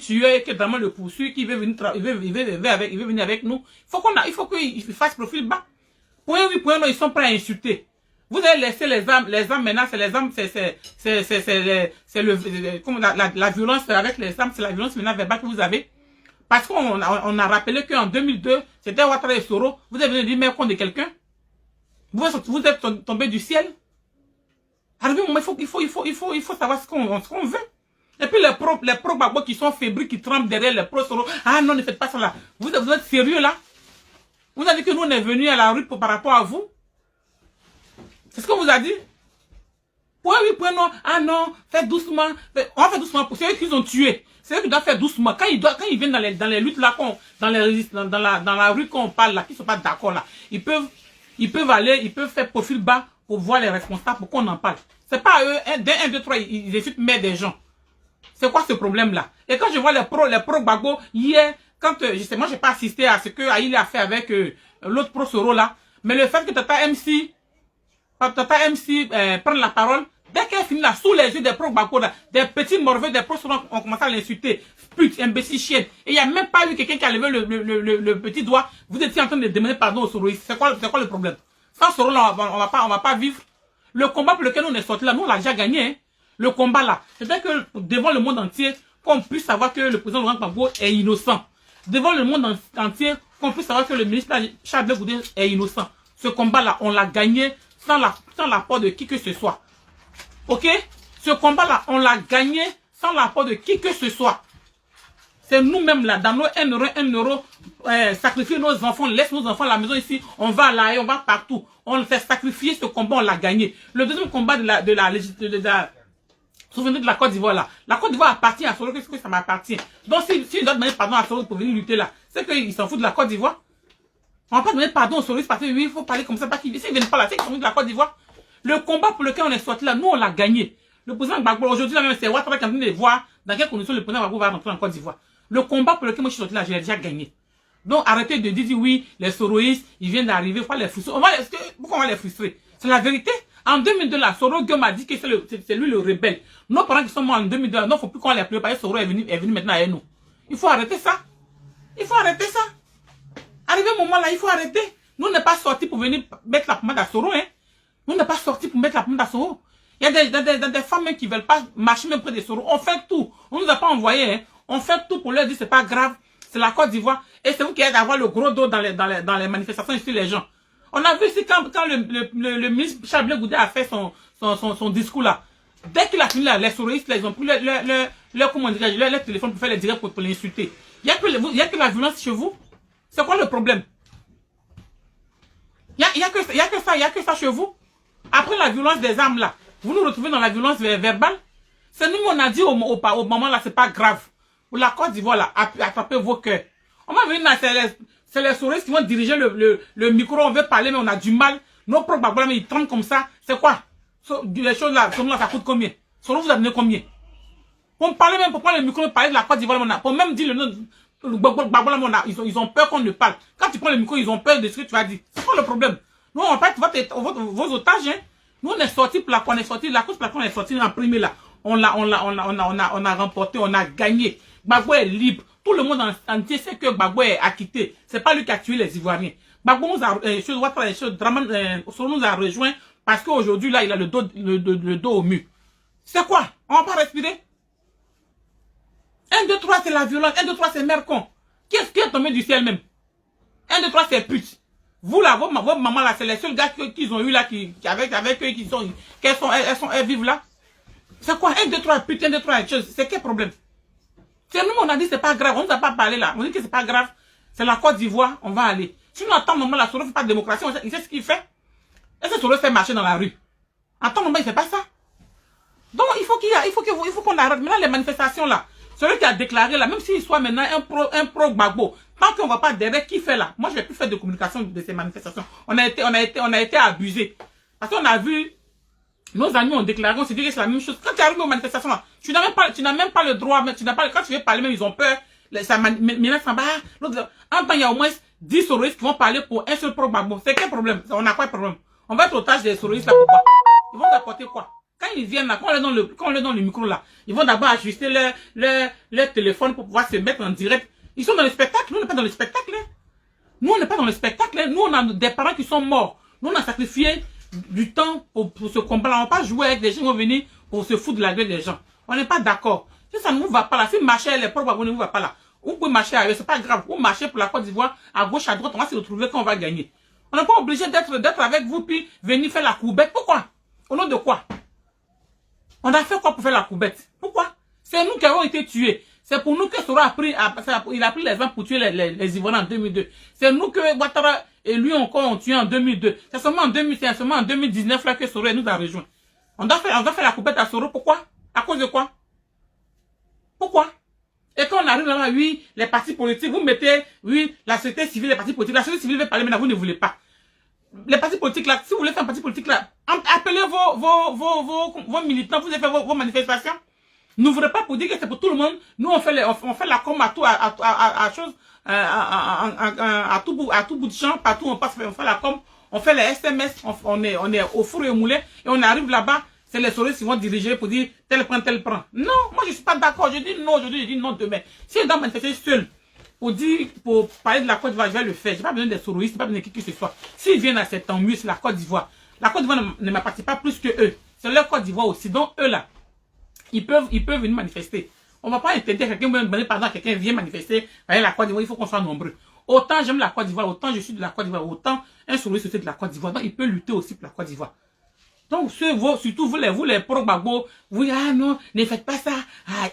tueur et que vraiment le poursuit, qui veut venir, il veut venir avec nous, il faut qu'il fasse profil bas. Point oui, point non, ils sont prêts à insulter. Vous avez laissé les armes maintenant, c'est les armes, la violence avec les armes, c'est la violence maintenant verbale que vous avez. Parce qu'on a rappelé qu'en 2002, c'était Ouattara et Soro, vous êtes venu dire mais contre quelqu'un. Vous êtes tombé du ciel. Arrivé au moment, il faut savoir ce qu'on veut. Et puis les pro Gbagbo qui sont fébriles, qui tremblent derrière les pro Soro. Ah non, ne faites pas ça là. Vous êtes sérieux là? Vous avez dit que nous on est venus à la rue par rapport à vous? C'est ce qu'on vous a dit? Point oui, point non. Ah non, faites doucement. On va faire doucement pour ceux qui ont tué. C'est eux qui doivent faire doucement. Quand ils viennent dans les luttes là, dans la rue qu'on parle là, qui ne sont pas d'accord là, ils peuvent faire profil bas pour voir les responsables, pour qu'on en parle. C'est pas eux, dès 1, 2, 3, ils insultent mais des gens. C'est quoi ce problème-là? Et quand je vois les pro Gbagbo, hier, quand justement, j'ai pas assisté à ce que Aïli a fait avec l'autre pro Soro là, mais le fait que Tata MC prend la parole, dès qu'elle finit là, sous les yeux des pro Gbagbo, des petits morveux, des pro Soro ont commencé à l'insulter. Pute, imbécile, chienne. Et il n'y a même pas eu quelqu'un qui a levé le petit doigt. Vous étiez en train de demander pardon aux Soroistes. C'est quoi le problème? Sans Soro là, on va pas vivre. Le combat pour lequel on est sorti là, nous on l'a déjà gagné. Hein. Le combat là, c'est-à-dire que devant le monde entier, qu'on puisse savoir que le président Laurent Gbagbo est innocent. Devant le monde entier, qu'on puisse savoir que le ministre Charles Blé Goudé est innocent. Ce combat là, on l'a gagné sans l'apport de qui que ce soit. Ok? Ce combat là, on l'a gagné sans l'apport de qui que ce soit. C'est nous-mêmes là, dans nos 1 euro, sacrifier nos enfants, on laisse nos enfants à la maison ici, on va là et on va partout. On fait sacrifier ce combat, on l'a gagné. Le deuxième combat de la souvenez de la Côte d'Ivoire là. La Côte d'Ivoire appartient à Soro, qu'est-ce que ça m'appartient? Donc si il doit demander pardon à Soro pour venir lutter là, c'est qu'il s'en fout de la Côte d'Ivoire. On va pas demander pardon aux Soro parce que oui, il faut parler comme ça, parce qu'ils ne viennent pas là, c'est qu'ils s'en foutent de la Côte d'Ivoire. Le combat pour lequel on est sorti là, nous on l'a gagné. Le président Gbagbo, aujourd'hui là même, c'est Ouattara qui est en train de voir dans quelles conditions le président Gbagbo va rentrer en Côte d'Ivoire. Le combat pour lequel moi je suis sorti là, je l'ai déjà gagné. Donc arrêtez de dire oui, les Soroistes, ils viennent d'arriver, il faut les frustrer. Pourquoi on va les frustrer? C'est la vérité. En 2002 là, Soro Guillaume a dit que c'est lui le rebelle. Nos parents qui sont morts en 2002, non, faut plus qu'on les pleure parce que Soro est venu maintenant avec nous. Il faut arrêter ça. Il faut arrêter ça. Arrivé au moment là, il faut arrêter. Nous n'est pas sortis pour venir mettre la pommade à Soro, hein. Nous n'est pas sortis pour mettre la pommade à Soro. Il y a des femmes qui veulent pas marcher même près des Soro. On fait tout. On nous a pas envoyé, hein. On fait tout pour leur dire c'est pas grave. C'est la Côte d'Ivoire. Et c'est vous qui êtes à avoir le gros dos dans les manifestations ici, les gens. On a vu ici quand le ministre Charles Blé Goudé a fait son discours là. Dès qu'il a fini là, les Soroistes, ils ont pris leur téléphone pour faire les directs pour l'insulter. Il y a que la violence chez vous. C'est quoi le problème? Il y a que ça chez vous. Après la violence des armes là, vous nous retrouvez dans la violence verbale. C'est nous on a dit au moment là, c'est pas grave. Pour la Côte d'Ivoire là, attrapez vos cœurs. On va venir là, c'est les Soroistes qui vont diriger le micro, on veut parler mais on a du mal. Nos propres problèmes, ils tombent comme ça. C'est quoi? Les choses là, ça coûte combien? Soro vous a donné combien? Pour me parler même, pour prendre le micro, et parler de la Côte d'Ivoire, pour même dire le nom, ils ont peur qu'on ne parle. Quand tu prends le micro, ils ont peur de ce que tu vas dire. C'est quoi le problème? Nous, en fait, vos otages, hein, nous, on est sortis pour la on est sorti, la cause pour laquelle on est sorti en premier là. On a remporté, on a gagné. Gbagbo est libre. Tout le monde entier sait que Gbagbo est acquitté. C'est pas lui qui a tué les Ivoiriens. Gbagbo nous a, Soro nous a rejoint parce qu'aujourd'hui, là, il a le dos au mur. C'est quoi? On va pas respirer? 1, 2, 3, c'est la violence. 1, 2, 3, c'est Mercon. Qu'est-ce qui est tombé du ciel même? 1, 2, 3, c'est pute. Vous là, vos mamans là, c'est les seuls gars qu'ils ont eu là, avec eux, elles vivent là. C'est quoi? 1, 2, 3, pute, 1, 2, 3, c'est quel problème? C'est nous, on a dit c'est pas grave, on ne nous a pas parlé là. On dit que c'est pas grave. C'est la Côte d'Ivoire, on va aller. Si nous attendons moment là, Soro ne fait pas de démocratie, il sait ce qu'il fait. Est-ce que Soro fait marcher dans la rue? En temps moment, il ne fait pas ça. Donc il faut qu'on arrête. Maintenant les manifestations là, celui qui a déclaré là, même s'il soit maintenant un pro Gbagbo, tant qu'on ne va pas derrière qui fait là, moi je vais plus faire de communication de ces manifestations. On a été abusés. Parce qu'on a vu, nos amis ont déclaré, on s'est dit que c'est la même chose. Quand tu arrives aux manifestations là, tu n'as même pas le droit, quand tu veux parler même, ils ont peur. Maintenant, en temps, il y a au moins 10 Soroistes qui vont parler pour un seul pro Gbagbo. C'est quel problème? On n'a pas de problème. On va être otage des Soroistes là, pourquoi? Ils vont apporter quoi? Quand ils viennent là, quand on leur donne le micro là, ils vont d'abord ajuster leur téléphone pour pouvoir se mettre en direct. Ils sont dans le spectacle, nous on n'est pas dans le spectacle. Hein. Nous on n'est pas dans le spectacle, hein. Nous on a des parents qui sont morts. Nous on a sacrifié du temps pour ce combat là. On ne va pas jouer avec des gens qui vont venir pour se foutre de la gueule des gens. On n'est pas d'accord. Si ça ne vous va pas là, si marcher les propres ne vous va pas là, vous pouvez marcher ailleurs, c'est pas grave. Vous marchez pour la Côte d'Ivoire, à gauche, à droite, on va se retrouver quand on va gagner. On n'est pas obligé d'être avec vous puis venir faire la courbette. Pourquoi? Au nom de quoi? On a fait quoi pour faire la courbette? Pourquoi? C'est nous qui avons été tués. C'est pour nous que Soro il a pris l'exemple pour tuer les Ivoiriens en 2002. C'est nous que Ouattara et lui encore ont tué en 2002. C'est seulement en 2019 là que Soro nous a rejoint. On doit faire la courbette à Soro. Pourquoi? À cause de quoi? Pourquoi? Et quand on arrive là-bas, oui, les partis politiques, vous mettez, oui, la société civile, les partis politiques. La société civile veut parler, mais vous ne voulez pas. Les partis politiques là, si vous voulez faire un parti politique là, appelez vos militants, vous avez fait vos manifestations. N'ouvrez pas pour dire que c'est pour tout le monde. Nous, on fait la com à tout, à tout bout de champ, partout on passe, on fait la com, on fait les SMS, on est au four et au moulin, et on arrive là-bas, c'est les souris qui vont diriger pour dire tel prend, tel prend. Non, moi je suis pas d'accord, je dis non aujourd'hui, je dis non demain. Si on doit manifester seul, pour parler de la Côte d'Ivoire, je vais le faire. J'ai pas besoin des souris, j'ai pas besoin de qui que ce soit. S'ils viennent à cet tant mieux, c'est la Côte d'Ivoire. La Côte d'Ivoire ne m'appartient pas plus que eux. C'est leur Côte d'Ivoire aussi. Donc eux là, ils peuvent venir manifester. On va pas interdire quelqu'un, par exemple, quelqu'un vient manifester, voyez la Côte d'Ivoire, il faut qu'on soit nombreux. Autant j'aime la Côte d'Ivoire, autant je suis de la Côte d'Ivoire, autant un souris c'est de la Côte d'Ivoire. Donc il peut lutter aussi pour la Côte d'Ivoire. Donc surtout vous les pro-Gbagbo, vous ah non, ne faites pas ça. Ah,